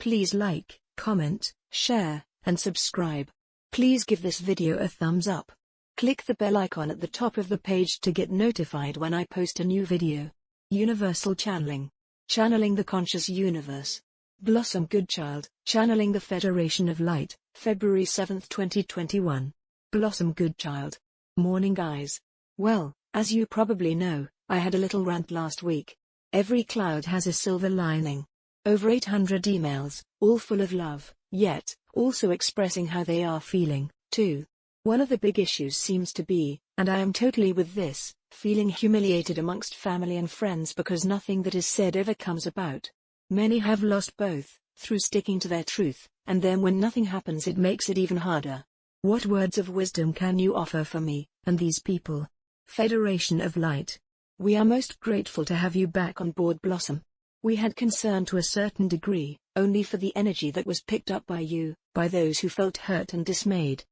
Please like, comment, share, and subscribe. Please give this video a thumbs up. Click the bell icon at the top of the page to get notified when I post a new video. Universal Channeling. Channeling the Conscious Universe. Blossom Goodchild, Channeling the Federation of Light, February 7, 2021. Blossom Goodchild. Morning guys. Well, as you probably know, I had a little rant last week. Every cloud has a silver lining. Over 800 emails, all full of love, yet, also expressing how they are feeling, too. One of the big issues seems to be, and I am totally with this, feeling humiliated amongst family and friends because nothing that is said ever comes about. Many have lost both, through sticking to their truth, and then when nothing happens it makes it even harder. What words of wisdom can you offer for me, and these people? Federation of Light. We are most grateful to have you back on board, Blossom. We had concern to a certain degree, only for the energy that was picked up by you, by those who felt hurt and dismayed.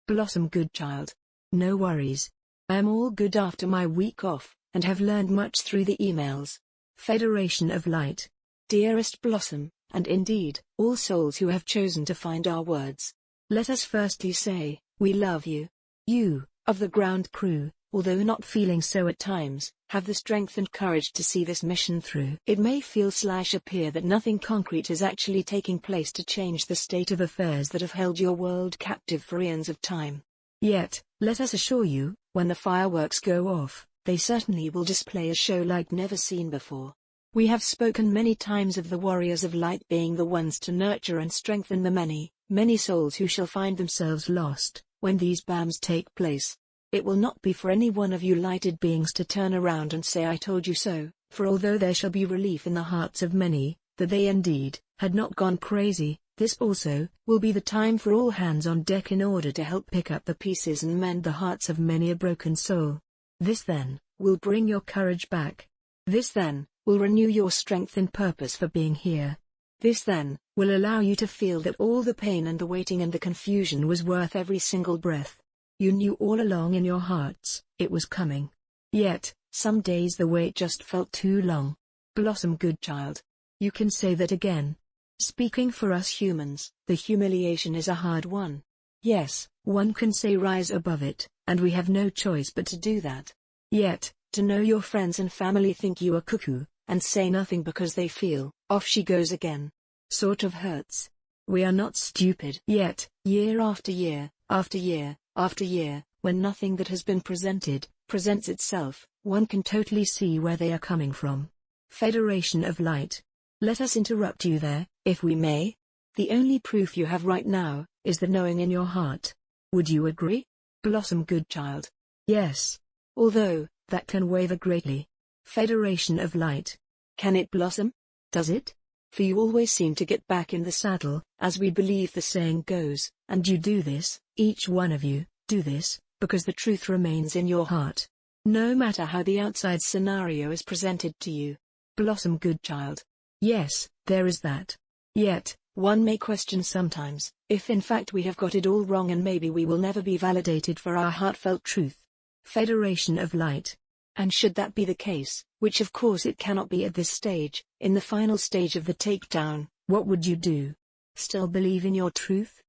Blossom Goodchild. No worries. I am all good after my week off, and have learned much through the emails. Federation of Light. Dearest Blossom, and indeed, all souls who have chosen to find our words. Let us firstly say, we love you. You, of the ground crew, although not feeling so at times, have the strength and courage to see this mission through. It may feel/appear that nothing concrete is actually taking place to change the state of affairs that have held your world captive for eons of time. Yet, let us assure you, when the fireworks go off, they certainly will display a show like never seen before. We have spoken many times of the warriors of light being the ones to nurture and strengthen the many, many souls who shall find themselves lost, when these BAMs take place. It will not be for any one of you lighted beings to turn around and say I told you so, for although there shall be relief in the hearts of many, that they indeed had not gone crazy, this also will be the time for all hands on deck in order to help pick up the pieces and mend the hearts of many a broken soul. This then will bring your courage back. This then will renew your strength and purpose for being here. This then will allow you to feel that all the pain and the waiting and the confusion was worth every single breath. You knew all along in your hearts, it was coming. Yet, some days the wait just felt too long. Blossom Goodchild. You can say that again. Speaking for us humans, the humiliation is a hard one. Yes, one can say rise above it, and we have no choice but to do that. Yet, to know your friends and family think you are cuckoo, and say nothing because they feel, off she goes again, sort of hurts. We are not stupid. Yet, year after year, after year, after year, when nothing that has been presents itself, one can totally see where they are coming from. Federation of Light. Let us interrupt you there, if we may. The only proof you have right now, is the knowing in your heart. Would you agree? Blossom Goodchild. Yes. Although, that can waver greatly. Federation of Light. Can it, Blossom? Does it? For you always seem to get back in the saddle, as we believe the saying goes, and you do this, each one of you, do this, because the truth remains in your heart. No matter how the outside scenario is presented to you. Blossom Goodchild. Yes, there is that. Yet, one may question sometimes, if in fact we have got it all wrong and maybe we will never be validated for our heartfelt truth. Federation of Light. And should that be the case, which of course it cannot be at this stage, in the final stage of the takedown, what would you do? Still believe in your truth?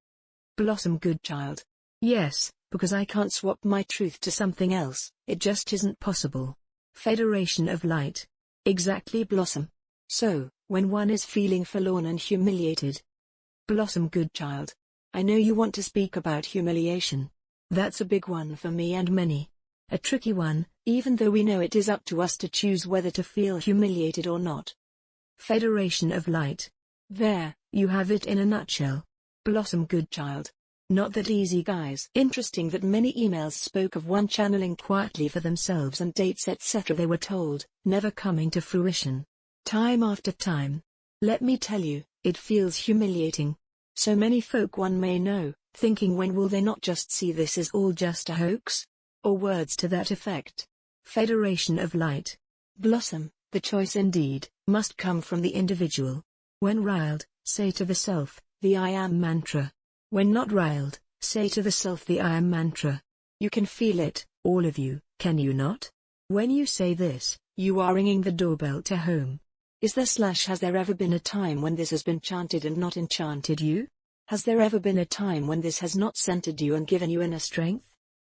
Blossom Goodchild. Yes, because I can't swap my truth to something else, it just isn't possible. Federation of Light. Exactly, Blossom. So, when one is feeling forlorn and humiliated. Blossom Goodchild. I know you want to speak about humiliation. That's a big one for me and many. A tricky one, even though we know it is up to us to choose whether to feel humiliated or not. Federation of Light. There, you have it in a nutshell. Blossom Goodchild. Not that easy, guys. Interesting that many emails spoke of one channeling quietly for themselves and dates etc. they were told, never coming to fruition. Time after time. Let me tell you, it feels humiliating. So many folk one may know, thinking when will they not just see this as all just a hoax? Or words to that effect. Federation of Light. Blossom, the choice indeed, must come from the individual. When riled, say to the self, the I am mantra. When not riled, say to the self the I am mantra. You can feel it, all of you, can you not? When you say this, you are ringing the doorbell to home. Has there ever been a time when this has been chanted and not enchanted you? Has there ever been a time when this has not centered you and given you inner strength?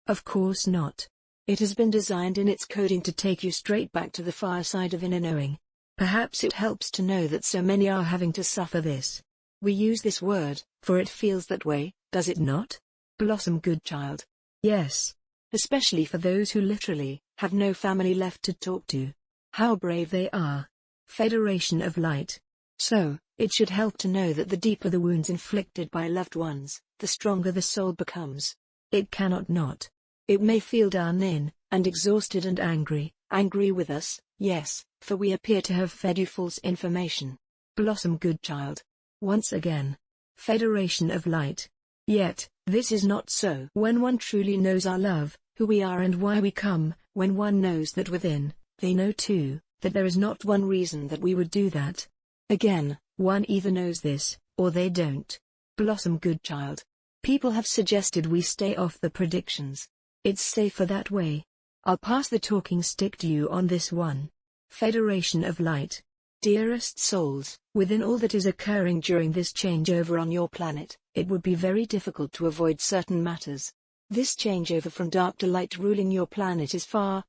Of course not. It has been designed in its coding to take you straight back to the far side of inner knowing. Perhaps it helps to know that so many are having to suffer this. We use this word, for it feels that way, does it not? Blossom Goodchild. Yes. Especially for those who literally have no family left to talk to. How brave they are. Federation of Light. So, it should help to know that the deeper the wounds inflicted by loved ones, the stronger the soul becomes. It cannot not. It may feel down in, and exhausted and angry with us, yes, for we appear to have fed you false information. Blossom Goodchild. Once again. Federation of Light. Yet, this is not so. When one truly knows our love, who we are and why we come, when one knows that within, they know too, that there is not one reason that we would do that. Again, one either knows this, or they don't. Blossom Goodchild. People have suggested we stay off the predictions. It's safer that way. I'll pass the talking stick to you on this one. Federation of Light. Dearest souls, within all that is occurring during this changeover on your planet, it would be very difficult to avoid certain matters. This changeover from dark to light ruling your planet is far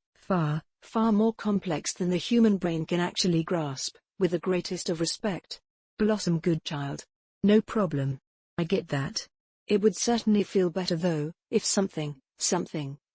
more complex than the human brain can actually grasp, with the greatest of respect. Blossom Goodchild. No problem. I get that. It would certainly feel better though, if something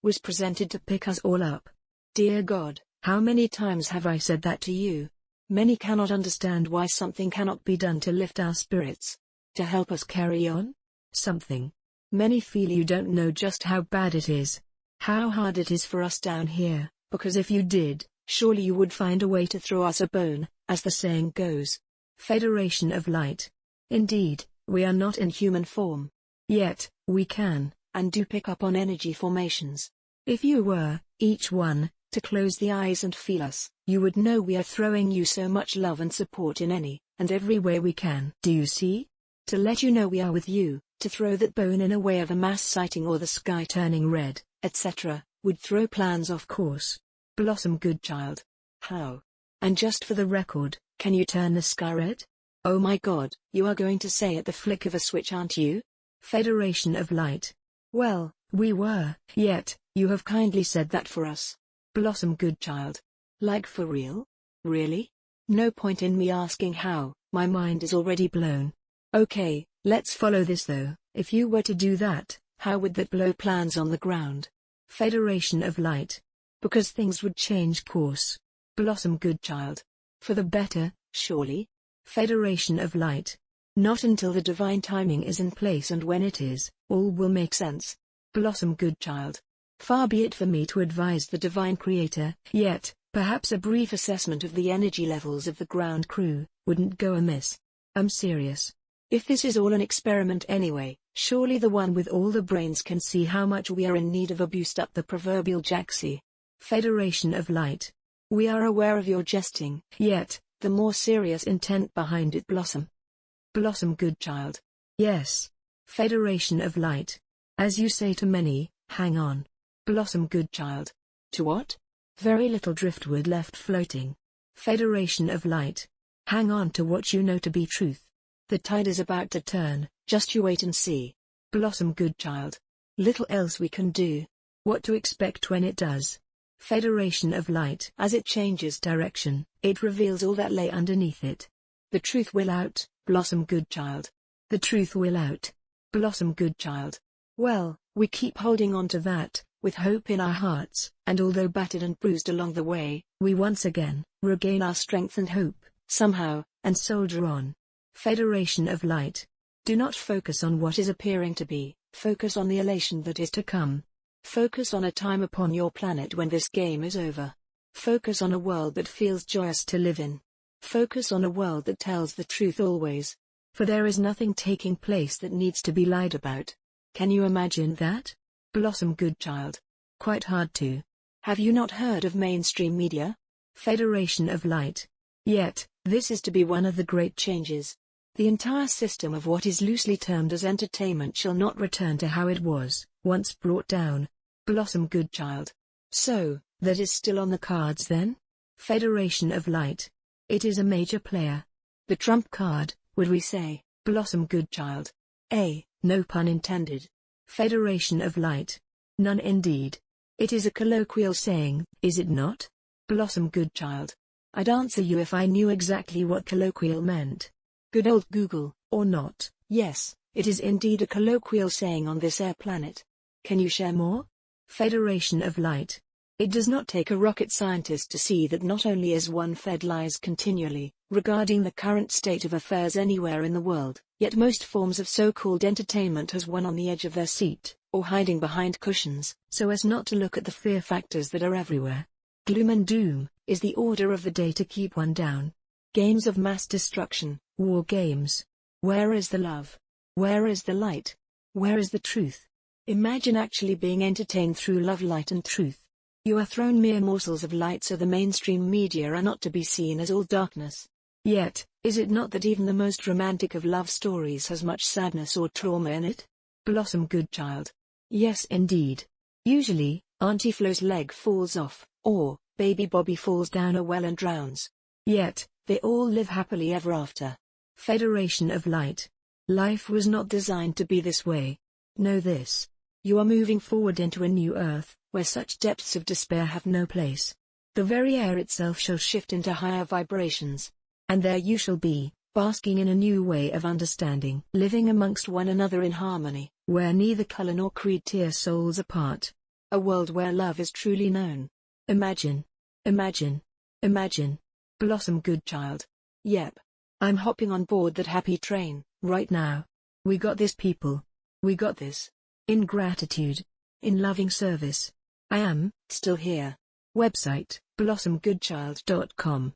was presented to pick us all up. Dear God, how many times have I said that to you? Many cannot understand why something cannot be done to lift our spirits, to help us carry on. Something. Many feel you don't know just how bad it is, how hard it is for us down here, because if you did, surely you would find a way to throw us a bone, as the saying goes. Federation of Light. Indeed, we are not in human form. Yet, we can, and do pick up on energy formations. If you were, each one, to close the eyes and feel us, you would know we are throwing you so much love and support in any and every way we can. Do you see? To let you know we are with you, to throw that bone in a way of a mass sighting or the sky turning red, etc., would throw plans off course. Blossom Goodchild. How? And just for the record, can you turn the sky red? Oh my God, you are going to say at the flick of a switch, aren't you? Federation of Light. Well, we were, yet, you have kindly said that for us. Blossom Goodchild. Like for real? Really? No point in me asking how, my mind is already blown. Okay, let's follow this though. If you were to do that, how would that blow plans on the ground? Federation of Light. Because things would change course. Blossom Goodchild. For the better, surely? Federation of Light. Not until the divine timing is in place, and when it is, all will make sense. Blossom Goodchild. Far be it for me to advise the divine creator, yet, perhaps a brief assessment of the energy levels of the ground crew wouldn't go amiss. I'm serious. If this is all an experiment anyway, surely the one with all the brains can see how much we are in need of a boost up the proverbial jacksie. Federation of Light. We are aware of your jesting, yet, the more serious intent behind it. Blossom Goodchild. Yes. Federation of Light. As you say to many, hang on. Blossom Goodchild. To what? Very little driftwood left floating. Federation of Light. Hang on to what you know to be truth. The tide is about to turn, just you wait and see. Blossom Goodchild. Little else we can do. What to expect when it does. Federation of Light. As it changes direction, it reveals all that lay underneath it. The truth will out, Blossom Goodchild. The truth will out. Blossom Goodchild. Well, we keep holding on to that, with hope in our hearts, and although battered and bruised along the way, we once again regain our strength and hope, somehow, and soldier on. Federation of Light. Do not focus on what is appearing to be, focus on the elation that is to come. Focus on a time upon your planet when this game is over. Focus on a world that feels joyous to live in. Focus on a world that tells the truth always. For there is nothing taking place that needs to be lied about. Can you imagine that? Blossom Goodchild. Quite hard to. Have you not heard of mainstream media? Federation of Light. Yet, this is to be one of the great changes. The entire system of what is loosely termed as entertainment shall not return to how it was, once brought down. Blossom Goodchild. So, that is still on the cards then? Federation of Light. It is a major player. The trump card, would we say, Blossom Goodchild. No pun intended. Federation of Light. None indeed. It is a colloquial saying, is it not? Blossom Goodchild. I'd answer you if I knew exactly what colloquial meant. Good old Google, or not. Yes, it is indeed a colloquial saying on this air planet. Can you share more? Federation of Light. It does not take a rocket scientist to see that not only is one fed lies continually, regarding the current state of affairs anywhere in the world, yet most forms of so-called entertainment has one on the edge of their seat, or hiding behind cushions, so as not to look at the fear factors that are everywhere. Gloom and doom, is the order of the day to keep one down. Games of mass destruction, war games. Where is the love? Where is the light? Where is the truth? Imagine actually being entertained through love, light and truth. You are thrown mere morsels of light so the mainstream media are not to be seen as all darkness. Yet, is it not that even the most romantic of love stories has much sadness or trauma in it? Blossom Goodchild. Yes indeed. Usually, Auntie Flo's leg falls off, or, Baby Bobby falls down a well and drowns. Yet, they all live happily ever after. Federation of Light. Life was not designed to be this way. Know this. You are moving forward into a new earth, where such depths of despair have no place. The very air itself shall shift into higher vibrations. And there you shall be, basking in a new way of understanding, living amongst one another in harmony, where neither color nor creed tear souls apart. A world where love is truly known. Imagine. Imagine. Imagine. Blossom Goodchild. Yep. I'm hopping on board that happy train, right now. We got this, people. We got this. In gratitude. In loving service. I am, still here. Website, blossomgoodchild.com.